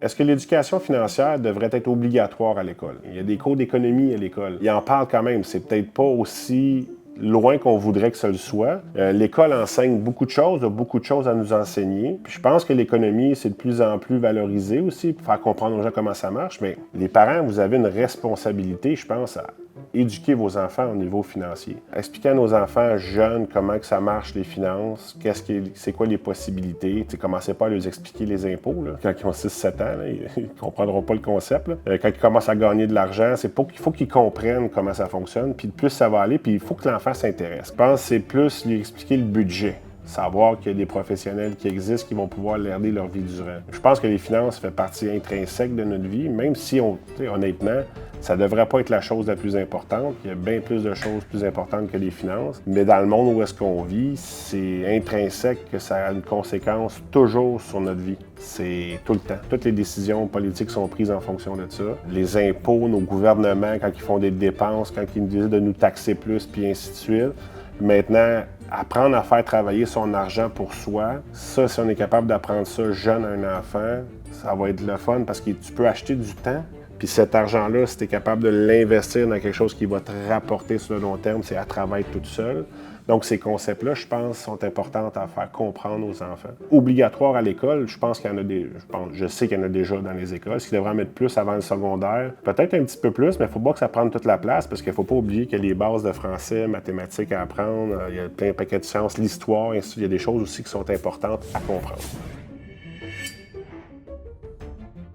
Est-ce que l'éducation financière devrait être obligatoire à l'école? Il y a des cours d'économie à l'école. Ils en parlent quand même. C'est peut-être pas aussi loin qu'on voudrait que ce le soit. L'école enseigne beaucoup de choses, a beaucoup de choses à nous enseigner. Puis je pense que l'économie, c'est de plus en plus valorisé aussi pour faire comprendre aux gens comment ça marche. Mais les parents, vous avez une responsabilité, je pense, à éduquer vos enfants au niveau financier. Expliquer à nos enfants jeunes comment que ça marche les finances, c'est quoi les possibilités. Commencez pas à leur expliquer les impôts. Là. Quand ils ont 6-7 ans, là, ils ne comprendront pas le concept. Là. Quand ils commencent à gagner de l'argent, il faut qu'ils comprennent comment ça fonctionne. Puis plus ça va aller, puis il faut que l'enfant s'intéresse. Je pense que c'est plus lui expliquer le budget. Savoir qu'il y a des professionnels qui existent qui vont pouvoir l'aider leur vie durant. Je pense que les finances font partie intrinsèque de notre vie, même si, honnêtement, ça ne devrait pas être la chose la plus importante. Il y a bien plus de choses plus importantes que les finances. Mais dans le monde où est-ce qu'on vit, c'est intrinsèque que ça a une conséquence toujours sur notre vie. C'est tout le temps. Toutes les décisions politiques sont prises en fonction de ça. Les impôts, nos gouvernements, quand ils font des dépenses, quand ils nous disent de nous taxer plus, puis ainsi de suite. Maintenant, apprendre à faire travailler son argent pour soi, ça, si on est capable d'apprendre ça jeune à un enfant, ça va être le fun parce que tu peux acheter du temps. Puis cet argent-là, si tu es capable de l'investir dans quelque chose qui va te rapporter sur le long terme, c'est à travailler toute seule. Donc, ces concepts-là, je pense, sont importants à faire comprendre aux enfants. Obligatoire à l'école, je pense qu'il y en a je sais qu'il y en a déjà dans les écoles. Est-ce qu'ils devraient en mettre plus avant le secondaire? Peut-être un petit peu plus, mais il ne faut pas que ça prenne toute la place parce qu'il ne faut pas oublier qu'il y a les bases de français, mathématiques à apprendre, il y a plein de paquets de sciences, l'histoire, ainsi de suite. Il y a des choses aussi qui sont importantes à comprendre.